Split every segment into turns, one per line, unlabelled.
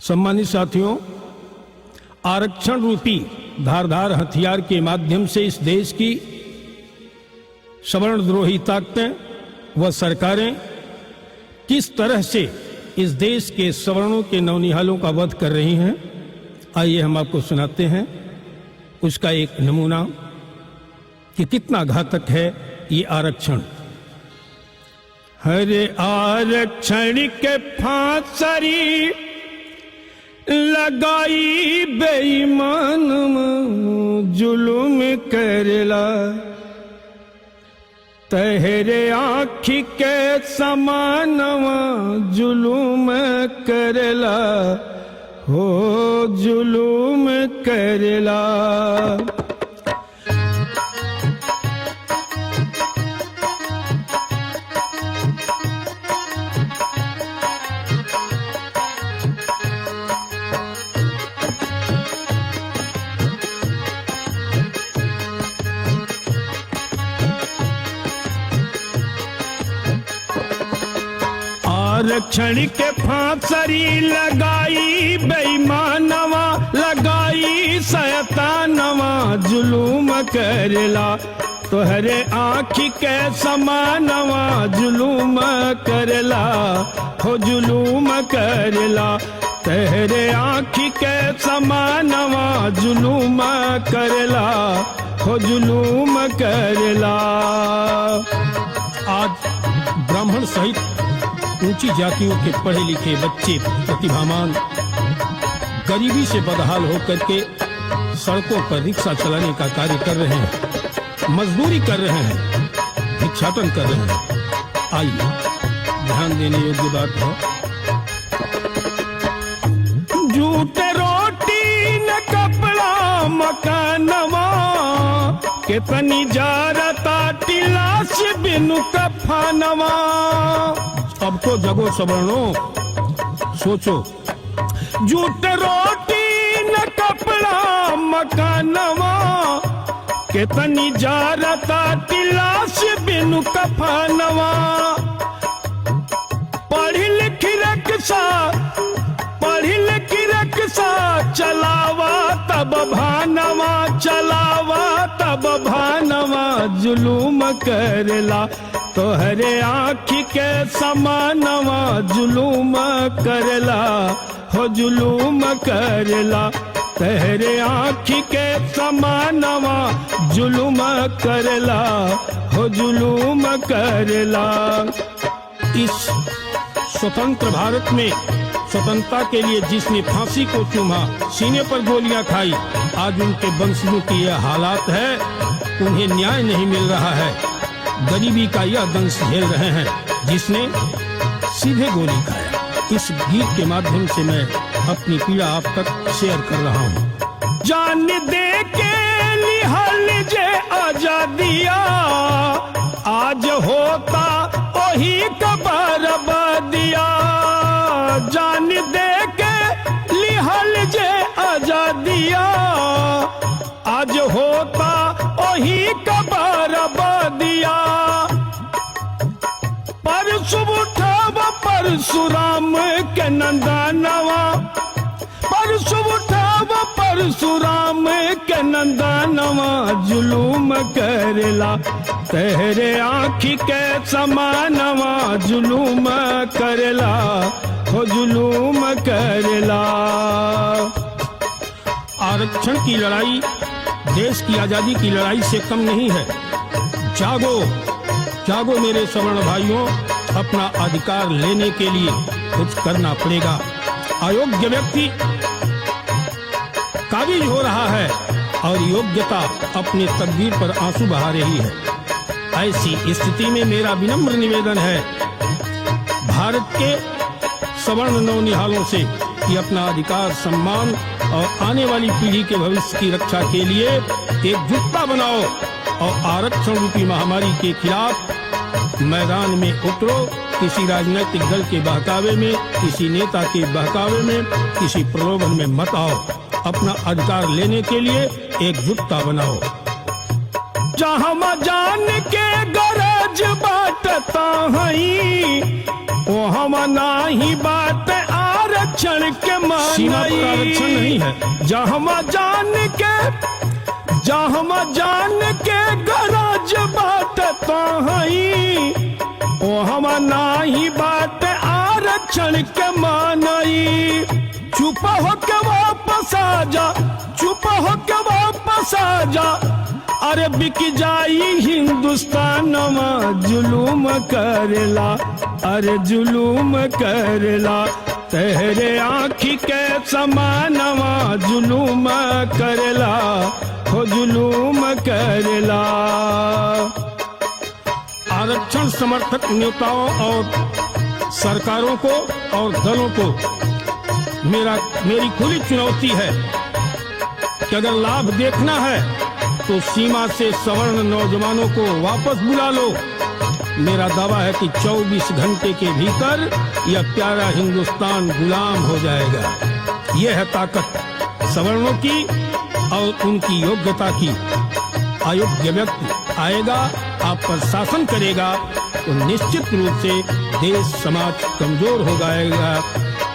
सम्मानित साथियों, आरक्षण रूपी धारदार हथियार के माध्यम से इस देश की सवर्णद्रोही ताकतें व सरकारें किस तरह से इस देश के सवर्णों के नौनिहालों का वध कर रही हैं, आइए हम आपको सुनाते हैं उसका एक नमूना कि कितना घातक है ये आरक्षण। हरे आरक्षण के फांसरी लगाई बेईमान जुलुम करेला, तहरे आँखी के समानवा जुलुम करेला, हो जुलुम करेला। आरक्षण के फांसरी लगाई बेईमानवा, लगाई शैतानवा जुलूम करेला, तोहरे आँखी के समानवा जुलूम करेला, हो जुलूम करेला, तोहरे आँखी के समानवा जुलूम करेला, हो जुलूम करेला। आज ब्राह्मण सहित ऊंची जातियों के पढ़े लिखे बच्चे प्रतिभावान गरीबी से बदहाल होकर के सड़कों पर रिक्शा चलाने का कार्य कर रहे हैं, मजदूरी कर रहे हैं, भिक्षाटन कर रहे हैं। आइए ध्यान देने योग्य बात है। जूते रोटी न कपड़ा मकानवा, कितनी जारता टिलाश बिनु कफनवा। अब तो जगो सवर्णो, सोचो। जूट रोटी न कपड़ा मकानवा, कितनी जारता टिलाश बिनु कफनवा। पढ़ी लिखी रक्षा चलावा तब भानवा, चलावा तब भानवा जुलूम करेला, तोहरे आँखी के समानवा जुलूम करेला, हो जुलूम करेला, तोहरे आँखी के समानवा जुलूम करेला, हो जुलूम करेला। इस स्वतंत्र भारत में स्वतंत्रता के लिए जिसने फांसी को चूमा, सीने पर गोलियां खाई, आज उनके वंशजों की यह हालात है, उन्हें न्याय नहीं मिल रहा है, गरीबी का यह दंश झेल रहे हैं जिसने सीधे गोली खाया। इस गीत के माध्यम से मैं अपनी पीड़ा आप तक शेयर कर रहा हूँ। जान दे के लिहल जे आजादिया, आज होता वही कबर बदिया। जान दे के लिहल जे आजादिया, आज होता वही कबर बदिया। परसुब उठाव परशुराम के नंदनवा, परसुब उठाव परशुराम के नंदनवा जुलूम करेला, तेरे आँखी के समानवा जुलूम करेला, हो जुलूम करेला। आरक्षण की लड़ाई देश की आजादी की लड़ाई से कम नहीं है। जागो जागो मेरे सवर्ण भाइयों, अपना अधिकार लेने के लिए कुछ करना पड़ेगा। अयोग्य व्यक्ति काबिज हो रहा है और योग्यता अपने तकदीर पर आंसू बहा रही है। ऐसी स्थिति में मेरा विनम्र निवेदन है भारत के सवर्ण नौनिहालों से कि अपना अधिकार, सम्मान और आने वाली पीढ़ी के भविष्य की रक्षा के लिए एकजुटता बनाओ और आरक्षण रूपी महामारी के खिलाफ मैदान में उतरो। किसी राजनीतिक दल के बहकावे में, किसी नेता के बहकावे में, किसी प्रलोभन में मत आओ। अपना अधिकार लेने के लिए एकजुटता बनाओ। जहाँ जान के गरज गरज बाट ताहई ओ हम नाही बात आरक्षण के मानई। सीमा पर आरक्षण नहीं है। जहाँ जान के गरज बाट ताहई ओ हम नाही बात आरक्षण के मानई। चुप हो के वापस आ जा, चुप हो के वापस आ जा, अरे बिक जाई हिंदुस्तानमा जुलूम करेला, अरे जुलूम करेला, तेरे आँखी के समानवा जुलूम करेला, हो जुलूम करेला। आरक्षण समर्थक नेताओं और सरकारों को और दलों को मेरी खुली चुनौती है कि अगर लाभ देखना है तो सीमा से सवर्ण नौजवानों को वापस बुला लो। मेरा दावा है कि 24 घंटे के भीतर यह प्यारा हिंदुस्तान गुलाम हो जाएगा। यह है ताकत सवर्णों की और उनकी योग्यता की। अयोग्य व्यक्ति आएगा, आप पर शासन करेगा तो निश्चित रूप से देश समाज कमजोर हो जाएगा।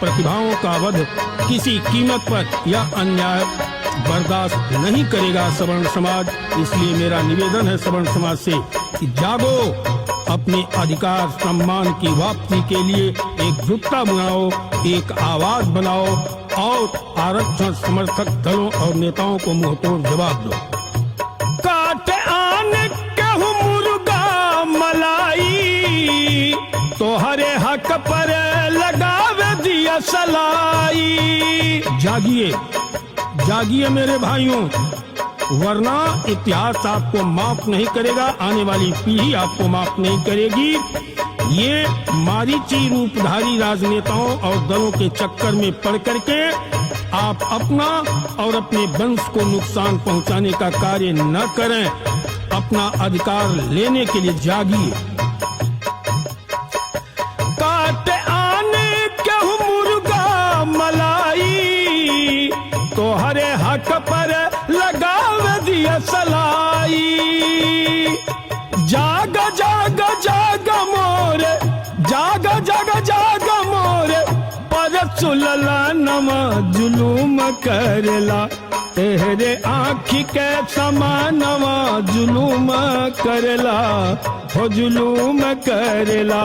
प्रतिभाओं का वध किसी कीमत पर या अन्याय बर्दाश्त नहीं करेगा सवर्ण समाज। इसलिए मेरा निवेदन है सवर्ण समाज से कि जागो, अपने अधिकार सम्मान की वापसी के लिए एकजुटता बनाओ, एक आवाज बनाओ और आरक्षण समर्थक दलों और नेताओं को मुंहतोड़ जवाब दो। काट आने कहूँ मुर्गा मलाई, तो हरे हक पर लगावे दिया सलाई। जागिए, जागिए मेरे भाइयों, वरना इतिहास आपको माफ नहीं करेगा, आने वाली पीढ़ी आपको माफ नहीं करेगी। ये मारीची रूपधारी राजनेताओं और दलों के चक्कर में पड़ करके आप अपना और अपने वंश को नुकसान पहुंचाने का कार्य न करें। अपना अधिकार लेने के लिए जागिए। काट आने कहूँ मुर्गा मलाई, तो हरे हक पर लगावे दिया सलाई। जाग जाग जाग मोरे, जाग जाग जाग मोरे, पर सुलला नमा जुलूम करेला, तेरे आँखी के समानवा जुलूम करेला, हो जुलूम करेला।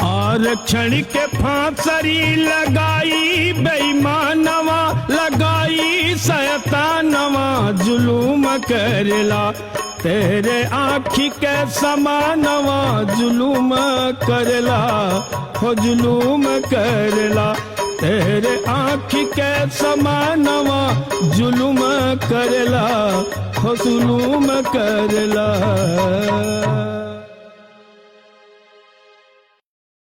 आरक्षण के फांसरी लगाई बेईमानवा, लगाई शैतानवा जुलूम करेला, तेरे आँखी के समानवा जुलूम करेला, हो जुलूम करेला, तेरे आँखी के समानवा जुलूम करेला, हो जुलूम करेला।